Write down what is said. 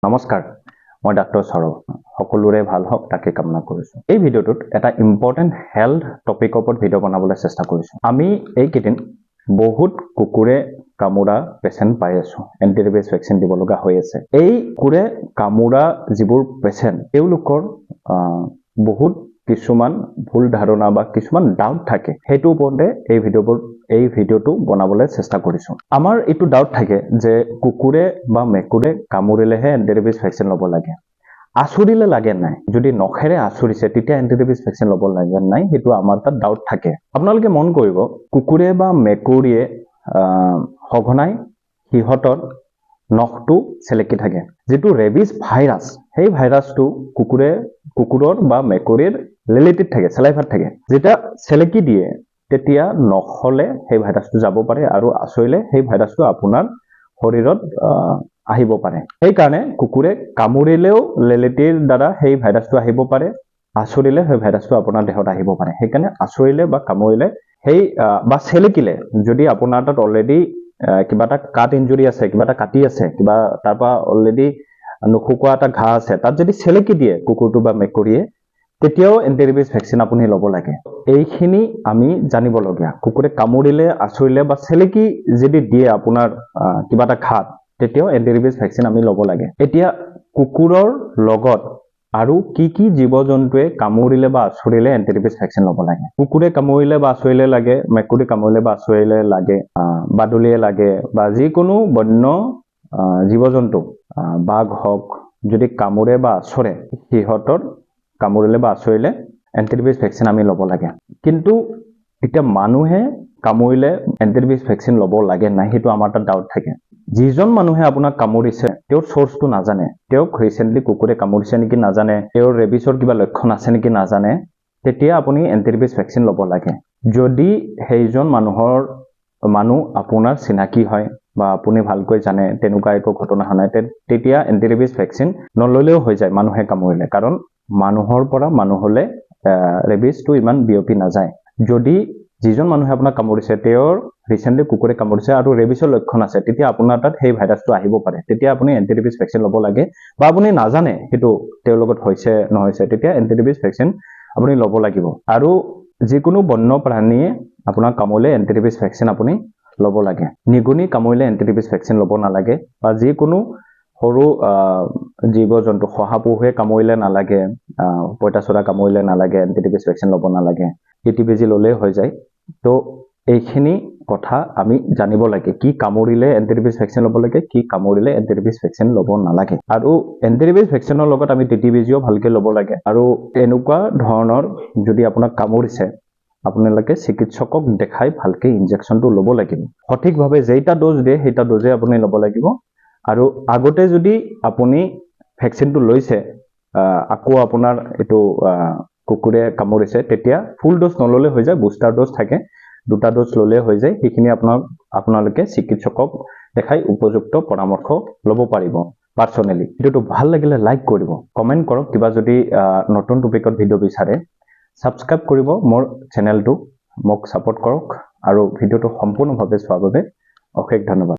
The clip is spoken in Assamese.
নমস্কাৰ, মই ডাক্তৰ সৌৰভ। সকলোৰে ভাল হওক তাকে কামনা কৰিছোঁ। এই ভিডিঅ'টোত এটা ইম্পৰ্টেণ্ট হেল্থ টপিকৰ ওপৰত ভিডিঅ' বনাবলৈ চেষ্টা কৰিছোঁ। আমি এইকেইদিন বহুত কুকুৰে কামোৰা পেচেণ্ট পাই আছোঁ। এণ্টিৰেবিছ ভেকচিন দিব লগা হৈ আছে। এই কুকুৰে কামোৰা যিবোৰ পেচেণ্ট, তেওঁলোকৰ বহুত কিছুমান ভুল ধাৰণা বা কিছুমান ডাউট থাকে। সেইটো ওপৰতে এই ভিডিঅ'টো বনাবলৈ চেষ্টা কৰিছোঁ। আমাৰ এইটো ডাউট থাকে যে কুকুৰে বা মেকুৰে কামুৰিলেহে এণ্টিৰেবিছ ভেকচিন ল'ব লাগে। আচুৰিলে লাগে নাই, যদি নখেৰে আচুৰিছে তেতিয়া এণ্টিৰেবিছ ভেকচিন ল'ব লাগে নাই, সেইটো আমাৰ তাত ডাউট থাকে। আপোনালোকে মন কৰিব, কুকুৰে বা মেকুৰীয়ে সঘনাই সিহঁতৰ নখটো চেলেকি থাকে। যিটো ৰেবিছ ভাইৰাছ, সেই ভাইৰাছটো কুকুৰৰ বা মেকুৰীৰ লেলিটিত থাকে, চেলাইভাত থাকে। যেতিয়া চেলেকি দিয়ে তেতিয়া নখলে সেই ভাইৰাছটো যাব পাৰে আৰু আচৰিলে সেই ভাইৰাছটো আপোনাৰ শৰীৰত আহিব পাৰে। সেইকাৰণে কুকুৰে কামুৰিলেও লেলিটিৰ দ্বাৰা সেই ভাইৰাছটো আহিব পাৰে, আচৰিলে সেই ভাইৰাছটো আপোনাৰ দেহত আহিব পাৰে। সেইকাৰণে আচৰিলে বা কামুৰিলে বা চেলেকিলে, যদি আপোনাৰ তাত অলৰেডি কিবা এটা কাট ইঞ্জুৰি আছে, কিবা এটা কাটি আছে, কিবা তাৰ পৰা অলৰেডি নুশুকোৱা এটা ঘাঁ আছে, তাত যদি চেলেকি দিয়ে কুকুৰটো বা মেকুৰীয়ে, তেতিয়াও এণ্টিৰেবিছ ভেকচিন আপুনি ল'ব লাগে। এইখিনি আমি জানিবলগীয়া। কুকুৰে কামুৰিলে, আচৰিলে বা চেলেকি যদি দিয়ে আপোনাৰ কিবা এটা ঘাট, তেতিয়াও এণ্টিৰেবিছ ভেকচিন আমি ল'ব লাগে। এতিয়া কুকুৰৰ লগত আৰু কি জীৱ জন্তুৱে কামুৰিলে বা আচৰিলে এণ্টিৰেবিছ ভেকচিন ল'ব লাগে। কুকুৰে কামুৰিলে বা আচৰিলে লাগে, মেকুৰী কামুৰিলে বা আচৰিলে লাগে, বাদুলিয়ে লাগে বা যিকোনো বন্য জীৱ জন্তু, বাঘ হওক, যদি কামুৰে বা আচৰে, সিহঁতৰ কামুৰিলে বা আচৰিলে এণ্টিৰেবিছ ভেকচিন আমি ল'ব লাগে। কিন্তু এতিয়া মানুহে কামুৰিলে এণ্টিৰেবিছ ভেকচিন ল'ব লাগে নাই, সেইটো আমাৰ তাত ডাউট থাকে। যিজন মানুহে আপোনাক কামুৰিছে তেওঁৰ চ'ৰ্চটো নাজানে, তেওঁক ৰিচেণ্টলি কুকুৰে কামুৰিছে নেকি নাজানে, তেওঁৰ ৰেবিছৰ কিবা লক্ষণ আছে নেকি নাজানে, তেতিয়া আপুনি এণ্টিৰেবিছ ভেকচিন ল'ব লাগে। যদি সেইজন মানুহ আপোনাৰ চিনাকি হয় বা আপুনি ভালকৈ জানে, তেনেকুৱা একো ঘটনা হোৱা নাই, তেতিয়া এণ্টিৰেবিছ ভেকচিন নল'লেও হৈ যায় মানুহে কামুৰিলে। কাৰণ মানুহৰ পৰা মানুহলৈ ৰেবিছটো ইমান বিয়পি নাযায়। যদি যিজন মানুহে আপোনাক কামুৰিছে তেওঁৰ ৰিচেণ্টলি কুকুৰে কামুৰিছে আৰু ৰেবিছৰ লক্ষণ আছে, তেতিয়া আপোনাৰ তাত সেই ভাইৰাছটো আহিব পাৰে। তেতিয়া আপুনি এণ্টিৰেবিছ ভেকচিন ল'ব লাগে। বা আপুনি নাজানে সেইটো তেওঁৰ লগত হৈছে নহৈছে, তেতিয়া এণ্টিৰেবিছ ভেকচিন আপুনি ল'ব লাগিব। আৰু যিকোনো বন্য প্ৰাণীয়ে আপোনাক কামুৰিলে এণ্টিৰেবিছ ভেকচিন আপুনি ল'ব লাগে। নিগনি কামুৰিলে এণ্টিৰেবিছ ভেকচিন ল'ব নালাগে। বা যিকোনো সৰু জীৱ জন্তু, শহাপহুৱে কামুৰিলে নালাগে, পঁইতাচোৰা কামুৰিলে নালাগে, এণ্টিৰেবিছ ভেকচিন ল'ব নালাগে। TT বেজি ল'লেই হৈ যায়। তো এইখিনি কথা আমি জানিব লাগে, কি কামুৰিলে এণ্টিৰেবিছ ভেকচিন ল'ব লাগে, কি কামুৰিলে এণ্টিৰেবিছ ভেকচিন ল'ব নালাগে। আৰু এণ্টিৰেবিছ ভেকচিনৰ লগত আমি TT বেজিও ভালকৈ ল'ব লাগে। আৰু এনেকুৱা ধৰণৰ যদি আপোনাক কামুৰিছে, আপোনালোকে চিকিৎসকক দেখাই ভালকৈ ইনজেকশ্যনটো ল'ব লাগিব। সঠিকভাৱে যেইটা ড'জ দিয়ে সেইটা ড'জে আপুনি ল'ব লাগিব। আৰু আগতে যদি আপুনি ভেকচিনটো লৈছে, আকৌ আপোনাৰ এইটো কুকুৰে কামুৰিছে, তেতিয়া ফুল ড'জ নল'লে হৈ যায়, বুষ্টাৰ ড'জ থাকে, 2টা ড'জ ল'লে হৈ যায়। সেইখিনি আপোনালোকে চিকিৎসকক দেখাই উপযুক্ত পৰামৰ্শ ল'ব পাৰিব। পাৰ্চনেলি ভিডিঅ'টো ভাল লাগিলে লাইক কৰিব, কমেণ্ট কৰক। কিবা যদি নতুন টপিকত ভিডিঅ' বিচাৰে, ছাবস্ক্ৰাইব কৰিব মোৰ চেনেলটো, মোক ছাপোৰ্ট কৰক। আৰু ভিডিঅ'টো সম্পূৰ্ণভাৱে চোৱাৰ বাবে অশেষ ধন্যবাদ।